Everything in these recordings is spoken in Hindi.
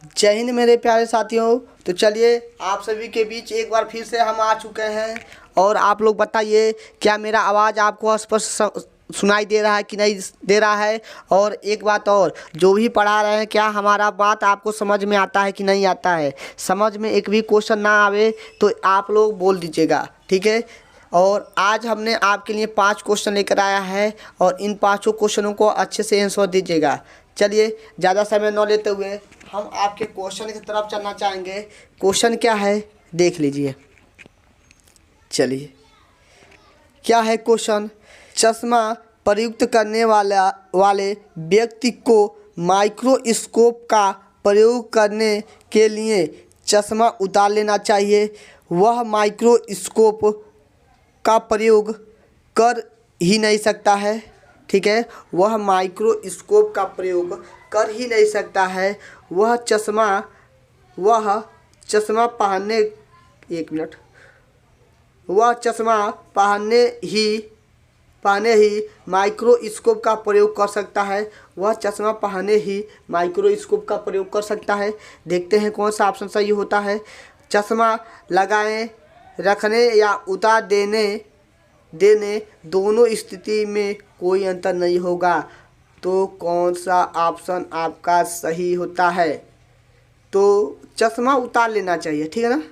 जय हिंद मेरे प्यारे साथियों। तो चलिए आप सभी के बीच एक बार फिर से हम आ चुके हैं और आप लोग बताइए क्या मेरा आवाज़ आपको स्पष्ट सुनाई दे रहा है कि नहीं दे रहा है। और एक बात और, जो भी पढ़ा रहे हैं क्या हमारा बात आपको समझ में आता है कि नहीं आता है। समझ में एक भी क्वेश्चन ना आवे तो आप लोग बोल दीजिएगा, ठीक है। और आज हमने आपके लिए 5 क्वेश्चन लेकर आया है और इन 5 क्वेश्चनों को अच्छे से आंसर दीजिएगा। चलिए ज़्यादा समय न लेते हुए हम आपके क्वेश्चन की तरफ चलना चाहेंगे। क्वेश्चन क्या है देख लीजिए। चलिए क्या है क्वेश्चन। चश्मा प्रयुक्त करने वाले व्यक्ति को माइक्रोस्कोप का प्रयोग करने के लिए चश्मा उतार लेना चाहिए। वह माइक्रोस्कोप का प्रयोग कर ही नहीं सकता है, ठीक है। वह माइक्रोस्कोप का प्रयोग कर ही नहीं सकता है। वह चश्मा पहनने वह चश्मा पहने ही माइक्रोस्कोप का प्रयोग कर सकता है। वह चश्मा पहने ही माइक्रोस्कोप का प्रयोग कर सकता है। देखते हैं कौन सा ऑप्शन सही होता है। चश्मा लगाए रखने या उतार देने दोनों स्थिति में कोई अंतर नहीं होगा। तो कौन सा ऑप्शन आपका सही होता है। तो चश्मा उतार लेना चाहिए, ठीक है ना।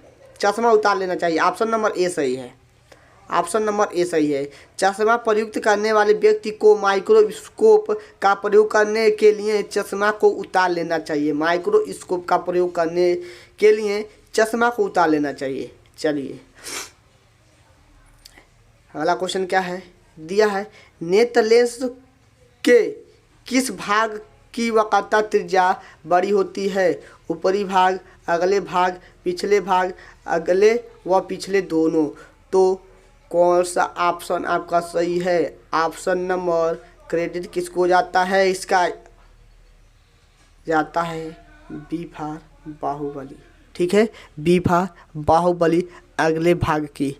चश्मा उतार लेना चाहिए। ऑप्शन नंबर ए सही है। ऑप्शन नंबर ए सही है। चश्मा प्रयुक्त करने वाले व्यक्ति को माइक्रोस्कोप का प्रयोग करने के लिए चश्मा को उतार लेना चाहिए। माइक्रोस्कोप का प्रयोग करने के लिए चश्मा को उतार लेना चाहिए। चलिए अगला क्वेश्चन क्या है दिया है। नेत्र लेंस के किस भाग की वक्रता त्रिज्या बड़ी होती है। ऊपरी भाग, अगले भाग, पिछले भाग, अगले व पिछले दोनों। तो कौन सा ऑप्शन आपका सही है। ऑप्शन नंबर क्रेडिट किसको जाता है, इसका जाता है बी फॉर बाहुबली, ठीक है। बी फॉर बाहुबली अगले भाग की।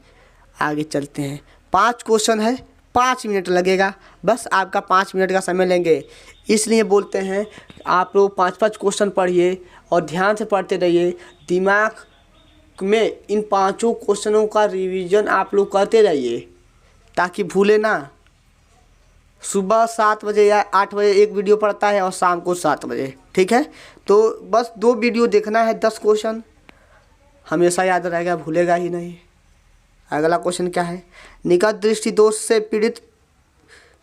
आगे चलते हैं। 5 क्वेश्चन है, 5 मिनट लगेगा। बस आपका 5 मिनट का समय लेंगे। इसलिए बोलते हैं आप लोग 5-5 क्वेश्चन पढ़िए और ध्यान से पढ़ते रहिए। दिमाग में इन 5 क्वेश्चनों का रिवीजन आप लोग करते रहिए ताकि भूले ना। सुबह 7 बजे या 8 बजे एक वीडियो पढ़ता है और शाम को 7 बजे, ठीक है। तो बस 2 वीडियो देखना है, 10 क्वेश्चन हमेशा याद रहेगा, भूलेगा ही नहीं। अगला क्वेश्चन क्या है। निकट दृष्टि दोष से पीड़ित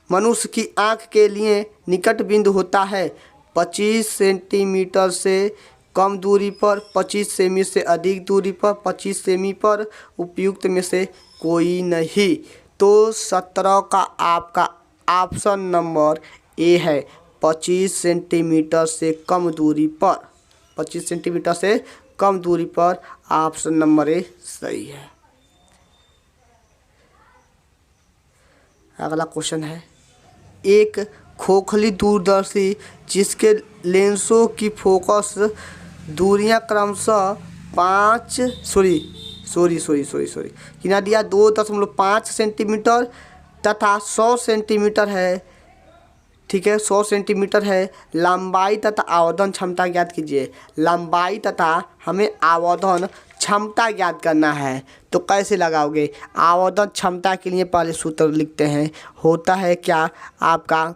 मनुष्य की आँख के लिए निकट बिंदु होता है 25 सेंटीमीटर से कम दूरी पर, 25 सेमी से अधिक दूरी पर, 25 सेमी पर, उपयुक्त में से कोई नहीं। तो 17 का आपका ऑप्शन नंबर ए है, 25 सेंटीमीटर से कम दूरी पर। 25 सेंटीमीटर से कम दूरी पर ऑप्शन नंबर ए सही है। अगला क्वेश्चन है। एक खोखली दूरदर्शी जिसके लेंसों की फोकस दूरियां क्रमशः कितना दिया 2.5 सेंटीमीटर तथा 100 सेंटीमीटर है, ठीक है। 100 सेंटीमीटर है। लंबाई तथा आवर्धन क्षमता ज्ञात कीजिए। लंबाई तथा हमें आवर्धन क्षमता ज्ञात करना है। तो कैसे लगाओगे। आवर्धन क्षमता के लिए पहले सूत्र लिखते हैं। होता है क्या आपका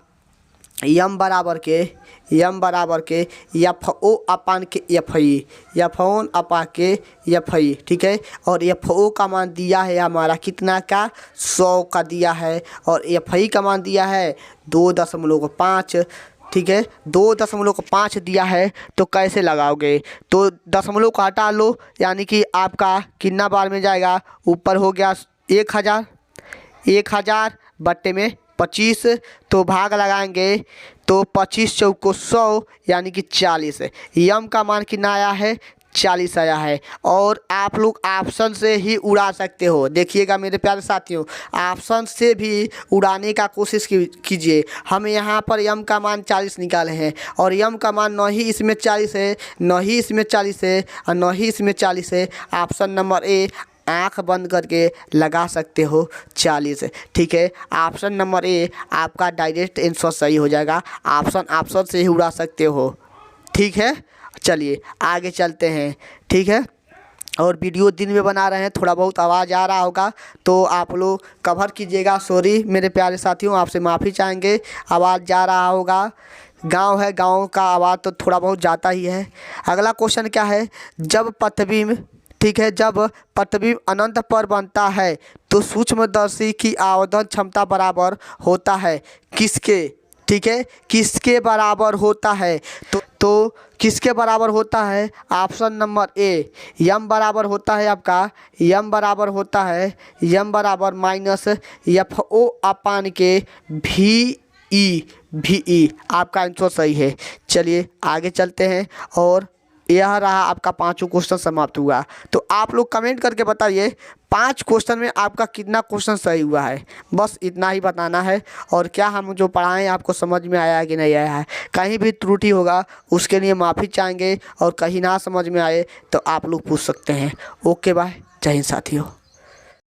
यम बराबर के एफ ओ अपान के एफ आई, एफ ओन अपा के एफ आई, ठीक है। और एफ ओ का मान दिया है हमारा कितना का 100 का दिया है। और एफ आई का मान दिया है 2.5, ठीक है। 2.5 दिया है। तो कैसे लगाओगे। तो दशमलव को हटा लो, यानी कि आपका कितना बार में जाएगा। ऊपर हो गया 1000 बट्टे में 25। तो भाग लगाएंगे तो 25 चौको 100 यानी कि 40। यम का मान कितना आया है 40 आया है। और आप लोग ऑप्शन से ही उड़ा सकते हो। देखिएगा मेरे प्यारे साथियों, ऑप्शन से भी उड़ाने का कोशिश कीजिए। हम यहाँ पर यम का मान 40 निकाले हैं और यम का मान न ही इसमें 40 है, न ही इसमें 40 है और न ही इसमें 40 है। ऑप्शन नंबर ए आँख बंद करके लगा सकते हो 40, ठीक है। ऑप्शन नंबर ए आपका डायरेक्ट आंसर सही हो जाएगा। ऑप्शन से ही उड़ा सकते हो, ठीक है। चलिए आगे चलते हैं, ठीक है। और वीडियो दिन में बना रहे हैं, थोड़ा बहुत आवाज़ आ रहा होगा तो आप लोग कवर कीजिएगा। सॉरी मेरे प्यारे साथियों, आपसे माफ़ी चाहेंगे, आवाज़ जा रहा होगा। गांव है, गांव का आवाज़ तो थोड़ा बहुत जाता ही है। अगला क्वेश्चन क्या है, जब प्रतिबिंब, ठीक है, जब प्रतिबिंब अनंत पर बनता है तो सूक्ष्मदर्शी की आवर्धन क्षमता बराबर होता है किसके, ठीक है, किसके बराबर होता है। तो किसके बराबर होता है, ऑप्शन नंबर ए, यम बराबर होता है आपका, यम बराबर होता है, यम बराबर माइनस एफ ओ अपान के वी ई आपका आंसर सही है। चलिए आगे चलते हैं और यह रहा आपका पांचों क्वेश्चन समाप्त हुआ। तो आप लोग कमेंट करके बताइए 5 क्वेश्चन में आपका कितना क्वेश्चन सही हुआ है, बस इतना ही बताना है। और क्या हम जो पढ़ाएं आपको समझ में आया है कि नहीं आया है, कहीं भी त्रुटि होगा उसके लिए माफ़ी चाहेंगे, और कहीं ना समझ में आए तो आप लोग पूछ सकते हैं। ओके बाय, जय हिंद साथियों।